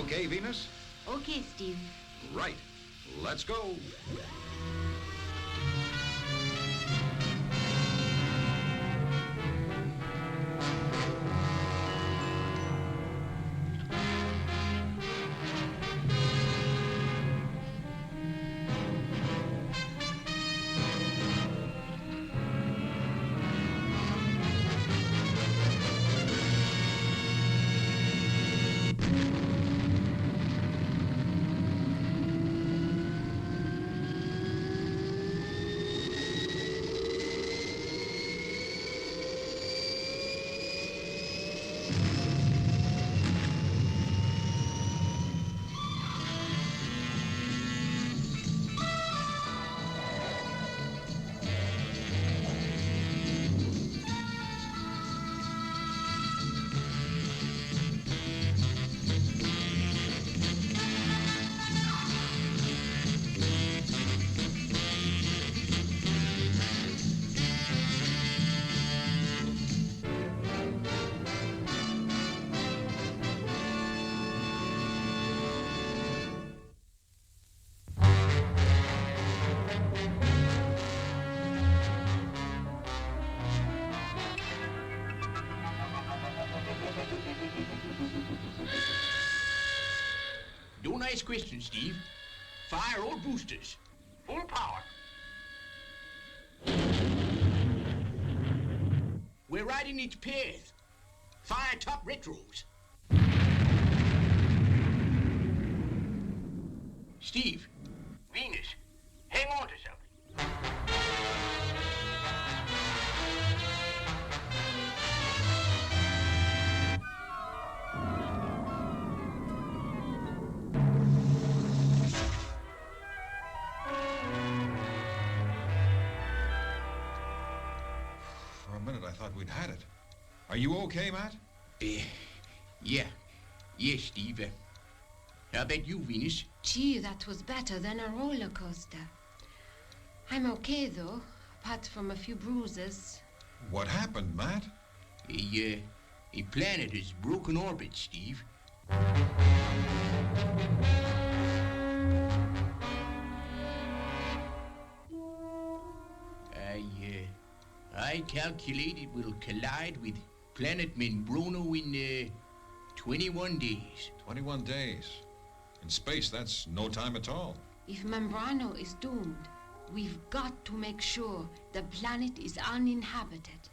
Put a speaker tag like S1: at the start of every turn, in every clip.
S1: Okay, Venus?
S2: Okay, Steve.
S1: Right. Let's go.
S3: Don't ask questions, Steve. Fire all boosters. Full power. We're right in its path. Fire top retros. Steve. Venus. Hang on to something.
S1: For a minute, I thought we'd had it. Are you okay, Matt?
S3: Yeah. Yes, Steve. How about you, Venus?
S2: Gee, that was better than a roller coaster. I'm okay, though, apart from a few bruises.
S1: What happened, Matt?
S3: A planet has broken orbit, Steve. I calculate it will collide with planet Membrono in 21 days.
S1: 21 days. In space, that's no time at all.
S2: If Membrono is doomed, we've got to make sure the planet is uninhabited.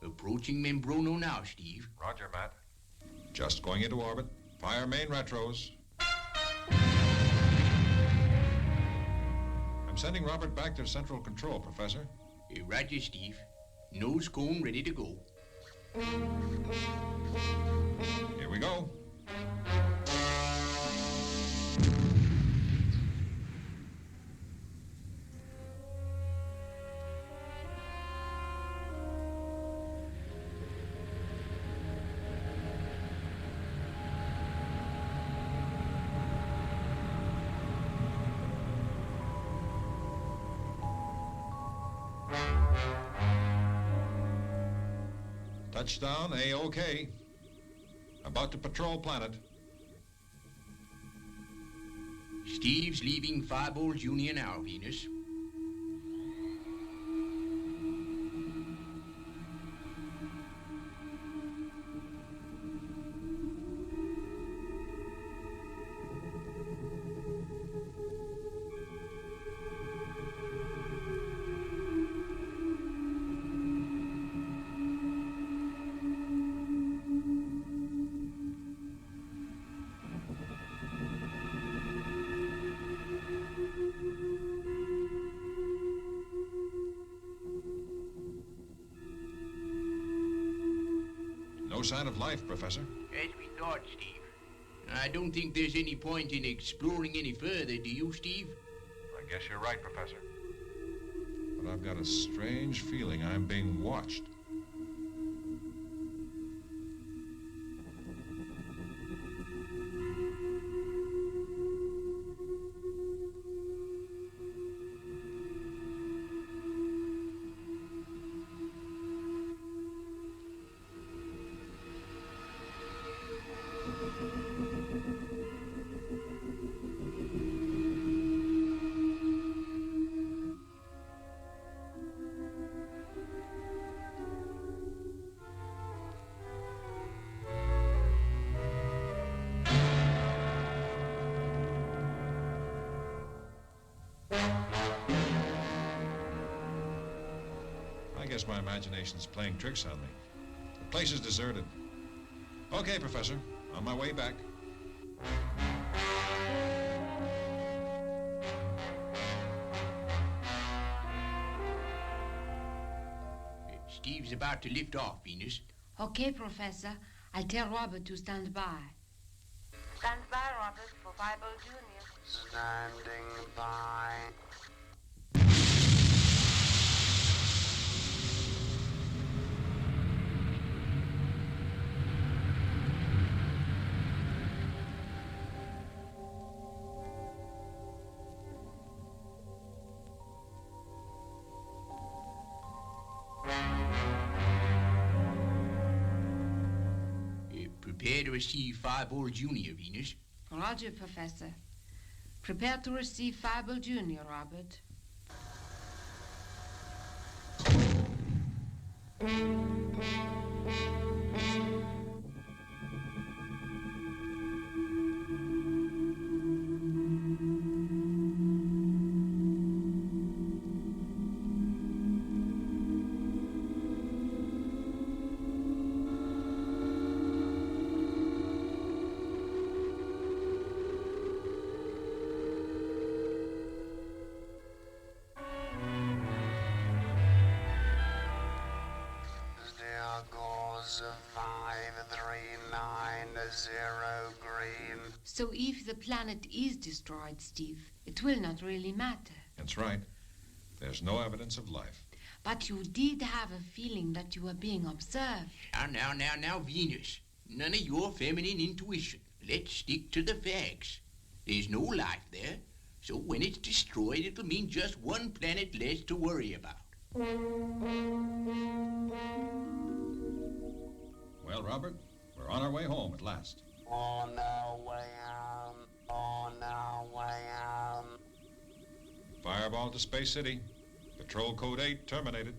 S3: Approaching Membrono now, Steve.
S1: Roger, Matt. Just going into orbit. Fire main retros. I'm sending Robert back to Central Control, Professor.
S3: Roger, Steve. Nose cone ready to go.
S1: Here we go. Touchdown, A-OK. About to patrol planet.
S3: Steve's leaving Fireballs Jr. now, Venus.
S1: No sign of life, Professor.
S3: As we thought, Steve. I don't think there's any point in exploring any further, do you, Steve?
S1: I guess you're right, Professor. But I've got a strange feeling I'm being watched. guess my imagination's playing tricks on me. The place is deserted. Okay, Professor. On my way back.
S3: Steve's about to lift off, Venus.
S2: Okay, Professor. I'll tell Robert to stand by.
S4: Stand by, Robert, for Bible Junior.
S5: Standing by.
S3: Prepare to receive Fireball Junior, Venus.
S2: Roger, Professor. Prepare to receive Fireball Junior, Robert. So if the planet is destroyed, Steve, it will not really matter.
S1: That's right. There's no evidence of life.
S2: But you did have a feeling that you were being observed.
S3: Now, Venus. None of your feminine intuition. Let's stick to the facts. There's no life there, so when it's destroyed, it'll mean just one planet less to worry about.
S1: Well, Robert, we're on our way home at last.
S5: On our way home. On our way home.
S1: Fireball to Space City. Patrol Code 8 terminated.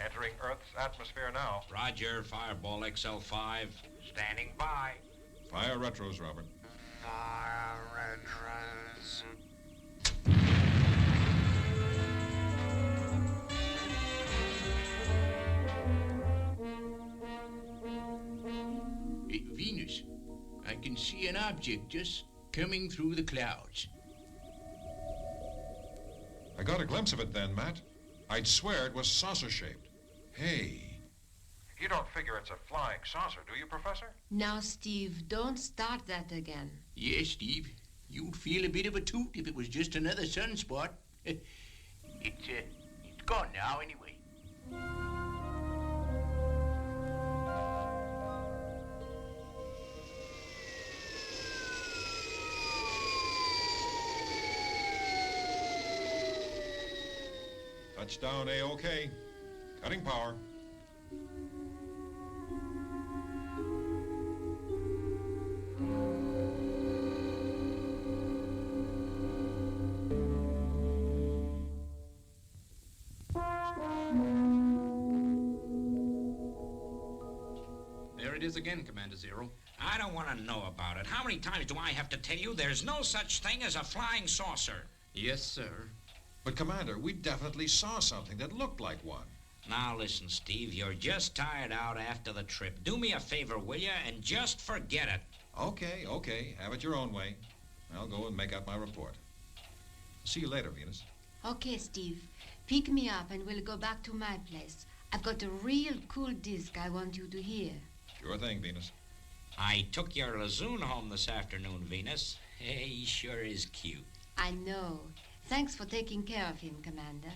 S6: Entering Earth's atmosphere now.
S7: Roger, Fireball XL5.
S6: Standing by.
S1: Fire retros, Robert.
S5: Fire retros.
S3: Venus, I can see an object just coming through the clouds.
S1: I got a glimpse of it then, Matt. I'd swear it was saucer-shaped. Hey.
S6: You don't figure it's a flying saucer, do you, Professor?
S2: Now, Steve, don't start that again.
S3: Yes, Steve. You'd feel a bit of a toot if it was just another sunspot. It's gone now, anyway.
S1: Touchdown A-OK. Cutting power.
S7: There it is again, Commander Zero. I don't want to know about it. How many times do I have to tell you there's no such thing as a flying saucer? Yes, sir.
S1: But, Commander, we definitely saw something that looked like one.
S7: Now, listen, Steve, you're just tired out after the trip. Do me a favor, will you, and just forget it.
S1: Okay. Have it your own way. I'll go and make out my report. See you later, Venus.
S2: Okay, Steve. Pick me up and we'll go back to my place. I've got a real cool disc I want you to hear.
S1: Sure thing, Venus.
S7: I took your Lazoon home this afternoon, Venus. He sure is cute.
S2: I know. Thanks for taking care of him, Commander.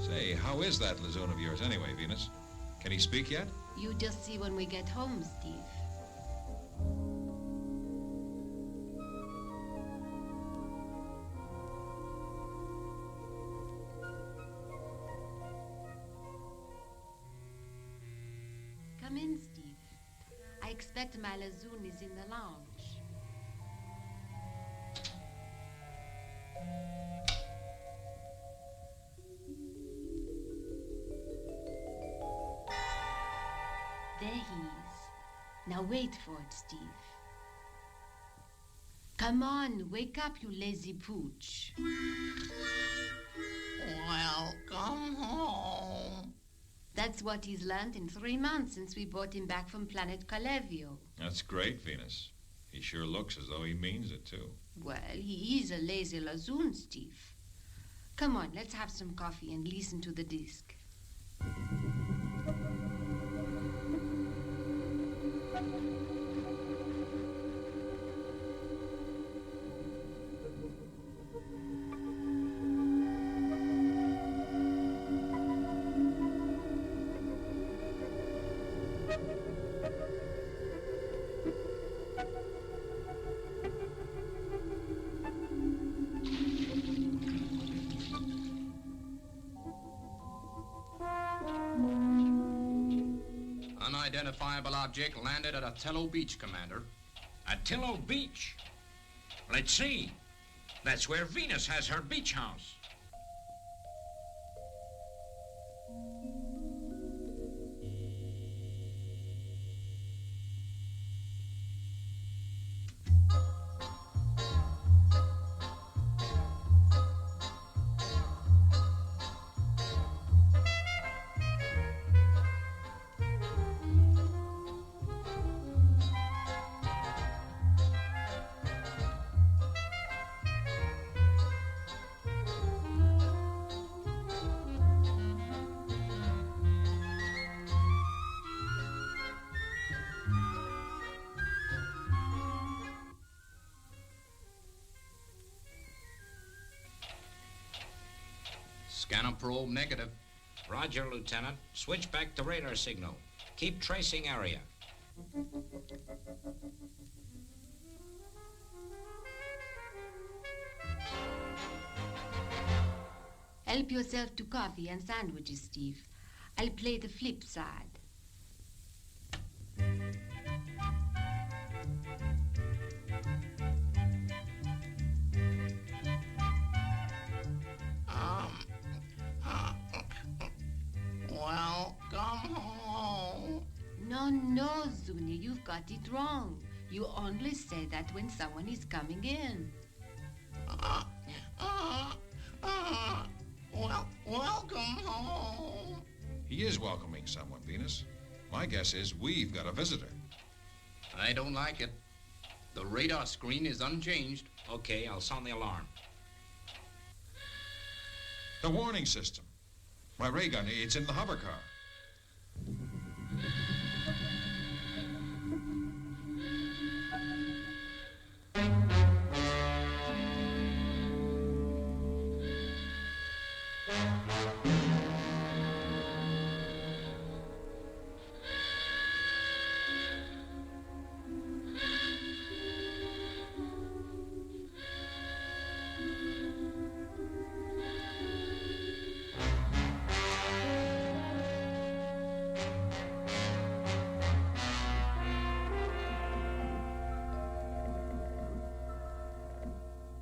S1: Say, how is that Lazoon of yours anyway, Venus? Can he speak yet?
S2: You just see when we get home, Steve. Come in, Steve. I expect my Lazoon is in the lounge. There he is. Now wait for it, Steve. Come on, wake up, you lazy pooch.
S3: Welcome home.
S2: That's what he's learned in 3 months since we brought him back from planet Calevio.
S1: That's great, Venus. He sure looks as though he means it, too.
S2: Well, he is a lazy lazoon, Steve. Come on, let's have some coffee and listen to the disc.
S7: Unidentifiable object landed at Attilo Beach, Commander. Attilo Beach? Let's see. That's where Venus has her beach house. Scanner probe negative. Roger, Lieutenant. Switch back to radar signal. Keep tracing area.
S2: Help yourself to coffee and sandwiches, Steve. I'll play the flip side.
S3: Welcome home.
S2: No, Zuni, you've got it wrong. You only say that when someone is coming in.
S3: Welcome home.
S1: He is welcoming someone, Venus. My guess is we've got a visitor.
S7: I don't like it. The radar screen is unchanged. Okay, I'll sound the alarm.
S1: The warning system. My ray gun, it's in the hover car.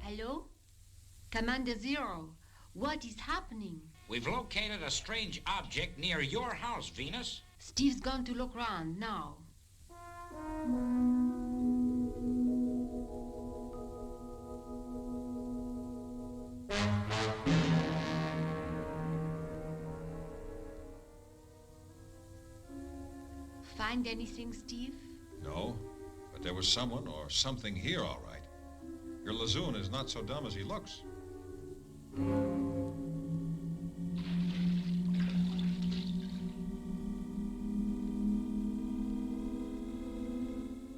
S2: Hello? Commander Zero, what is happening?
S7: We've located a strange object near your house, Venus.
S2: Steve's gone to look round now. Find anything, Steve?
S1: No, but there was someone or something here, all right. Your Lazoon is not so dumb as he looks.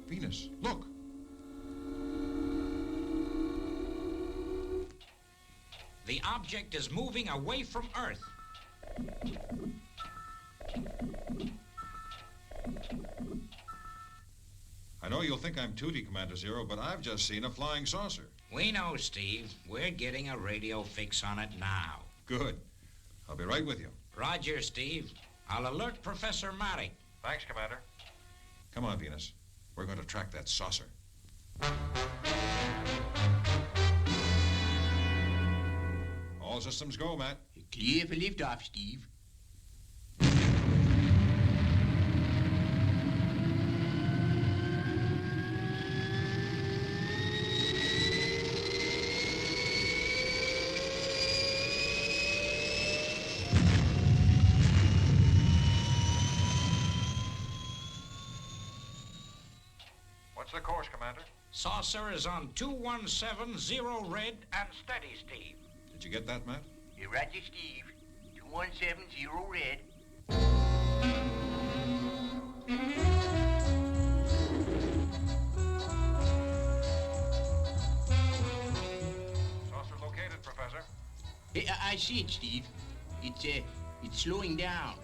S1: Venus, look.
S7: The object is moving away from Earth.
S1: I know you'll think I'm tooty, Commander Zero, but I've just seen a flying saucer.
S7: We know, Steve. We're getting a radio fix on it now.
S1: Good. I'll be right with you.
S7: Roger, Steve. I'll alert Professor Marek.
S6: Thanks, Commander.
S1: Come on, Venus. We're going to track that saucer. All systems go, Matt.
S3: Clear for liftoff, Steve.
S7: Saucer is on 2170 red and steady, Steve.
S1: Did you get that, Matt?
S3: Roger, Steve. 2170 red.
S6: Saucer located, Professor.
S3: I see it, Steve. It's slowing down.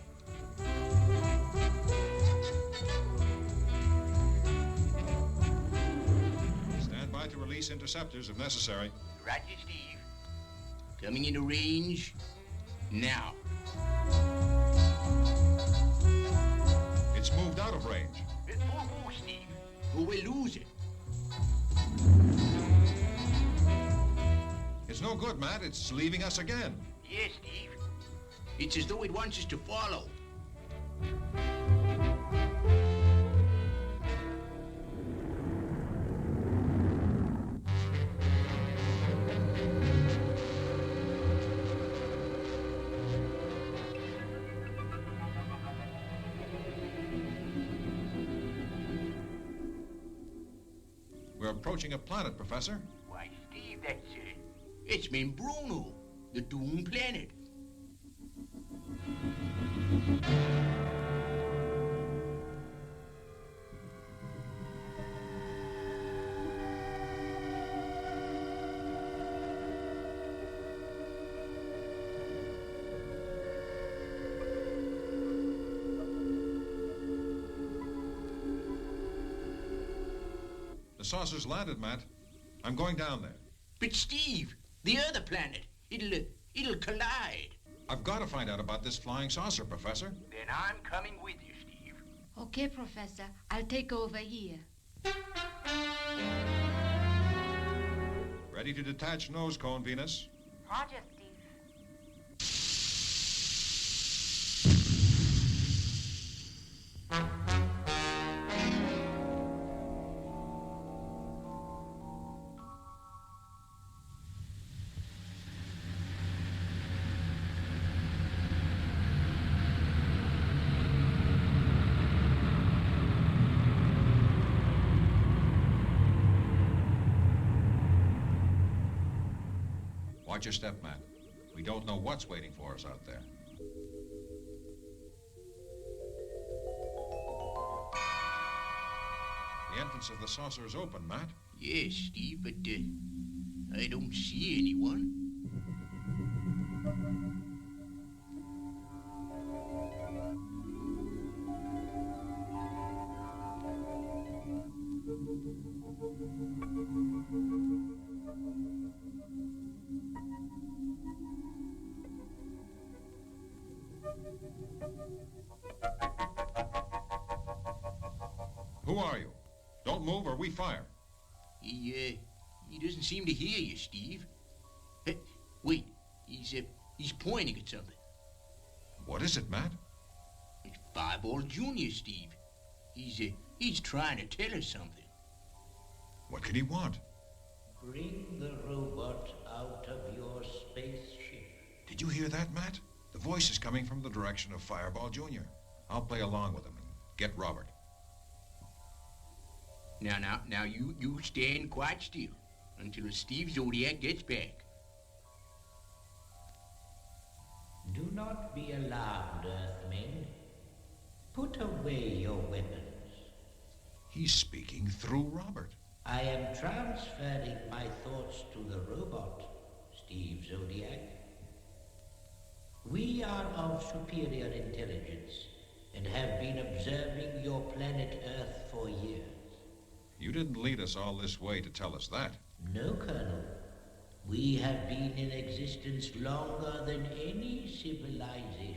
S1: Stand by to release interceptors if necessary.
S3: Roger, Steve. Coming into range now.
S1: It's moved out of range.
S3: It's full boost, Steve. Or we'll lose it.
S1: It's no good, Matt. It's leaving us again.
S3: Yes, Steve. It's as though it wants us to follow.
S1: We're approaching a planet, Professor.
S3: Why, Steve, it's Membrono, the doomed planet.
S1: The saucer's landed, Matt. I'm going down there.
S3: But Steve, the other planet, it'll collide.
S1: I've got to find out about this flying saucer, Professor.
S3: Then I'm coming with you, Steve.
S2: Okay, Professor. I'll take over here.
S1: Ready to detach nose cone, Venus.
S4: Roger, Steve.
S1: Watch your step, Matt. We don't know what's waiting for us out there. The entrance of the saucer is open, Matt.
S3: Yes, Steve, but I don't see anyone.
S1: Who are you? Don't move or we fire.
S3: He doesn't seem to hear you, Steve. Wait, he's pointing at something.
S1: What is it, Matt?
S3: It's Fireball Jr., Steve. He's trying to tell us something.
S1: What can he want?
S8: Bring the robot out of your spaceship.
S1: Did you hear that, Matt? The voice is coming from the direction of Fireball Jr. I'll play along with him and get Robert.
S3: Now, you stand quite still until Steve Zodiac gets back.
S8: Do not be alarmed, Earthmen. Put away your weapons.
S1: He's speaking through Robert.
S8: I am transferring my thoughts to the robot, Steve Zodiac. We are of superior intelligence and have been observing your planet Earth for years.
S1: You didn't lead us all this way to tell us that.
S8: No, Colonel. We have been in existence longer than any civilization.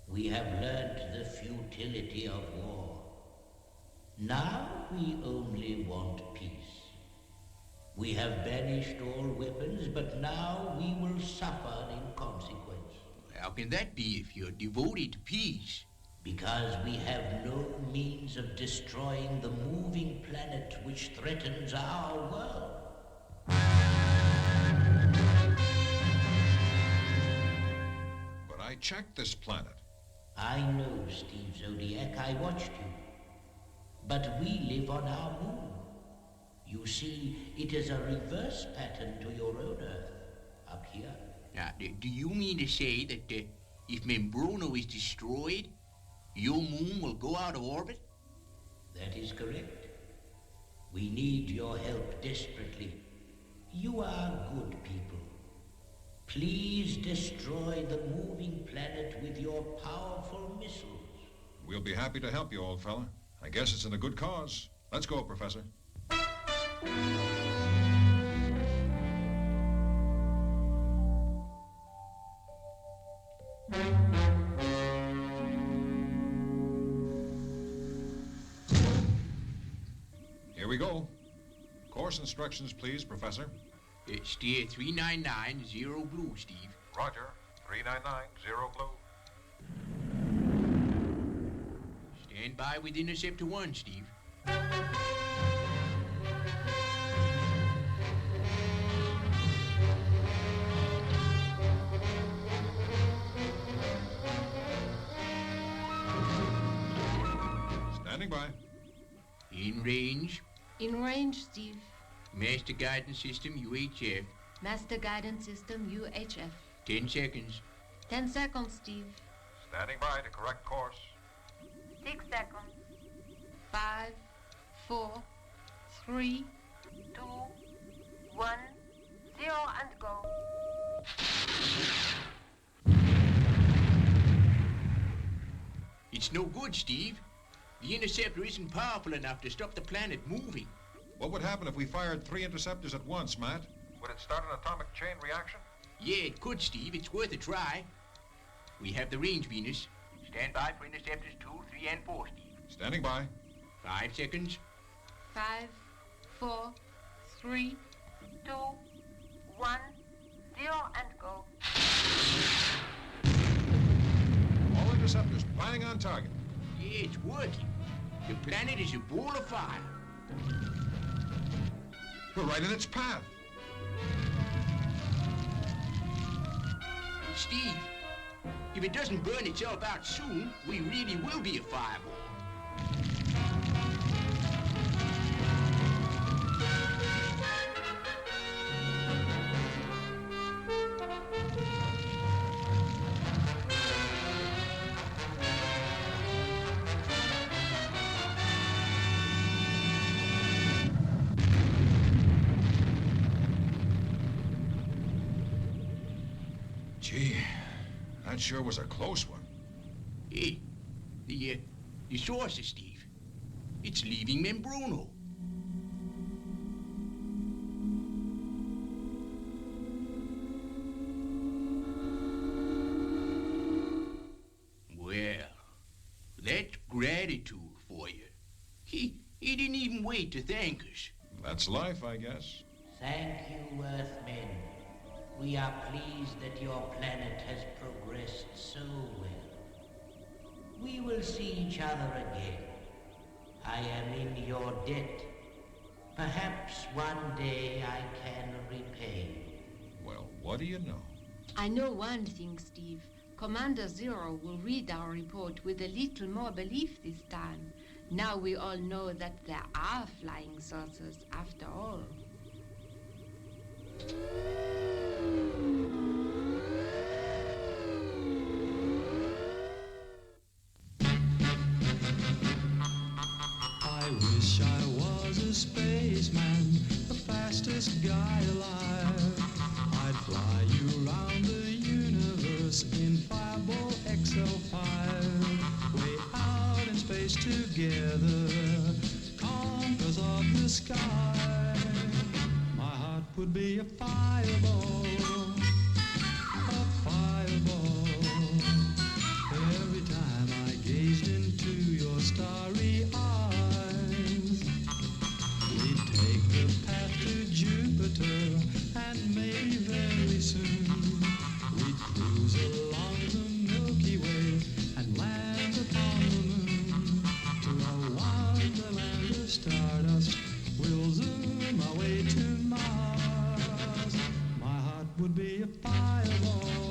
S8: We have learnt the futility of war. Now we only want peace. We have banished all weapons, but now we will suffer in consequence.
S3: How can that be if you're devoted to peace?
S8: Because we have no means of destroying the moving planet which threatens our world.
S1: But I checked this planet.
S8: I know, Steve Zodiac, I watched you. But we live on our moon. You see, it is a reverse pattern to your own Earth, up here.
S3: Now, do you mean to say that if Membrono is destroyed, your moon will go out of orbit?
S8: That is correct. We need your help desperately. You are good people. Please destroy the moving planet with your powerful missiles.
S1: We'll be happy to help you, old fella. I guess it's in a good cause. Let's go, Professor. Here we go. Course instructions, please, Professor.
S3: Steer 3990 blue, Steve.
S6: Roger. 3990 blue.
S3: Stand by with Interceptor 1, Steve.
S1: Standing by.
S3: In range.
S2: In range, Steve.
S3: Master Guidance System UHF.
S2: Master Guidance System UHF.
S3: 10 seconds.
S2: 10 seconds, Steve.
S6: Standing by to correct course.
S4: 6 seconds.
S2: 5, 4, 3.
S4: 2, 1, 0, and go.
S3: It's no good, Steve. The interceptor isn't powerful enough to stop the planet moving.
S1: What would happen if we fired 3 interceptors at once, Matt?
S6: Would it start an atomic chain reaction?
S3: Yeah, it could, Steve. It's worth a try. We have the range, Venus. Stand by for interceptors 2, 3, and 4, Steve.
S1: Standing by.
S3: 5 seconds.
S2: 5, 4, 3.
S4: 2, 1, 0, and go.
S1: All interceptors bang on target.
S3: Yeah, it's working. The planet is a ball of fire.
S1: We're right in its path.
S3: Steve, if it doesn't burn itself out soon, we really will be a fireball.
S1: Gee, that sure was a close one.
S3: Hey, the saucer, Steve. It's leaving Membrono. Well, that's gratitude for you. He didn't even wait to thank us.
S1: That's life, I guess.
S8: Thank you, Earthmen. We are pleased that your planet has progressed so well. We will see each other again. I am in your debt. Perhaps one day I can repay.
S1: Well, what do you know?
S2: I know one thing, Steve. Commander Zero will read our report with a little more belief this time. Now we all know that there are flying saucers after all.
S9: I wish I was a spaceman, the fastest guy alive. I'd fly you around the universe in Fireball XL5. Way out in space together, conquerors of the sky. My heart would be a fireball, a fireball. Every time I gazed into your starry eyes, we'd take the path to Jupiter, and maybe very soon we'd cruise along the Milky Way and land upon the moon. To a wonderland of stardust, we'll zoom our way to Mars. My heart would be a fireball.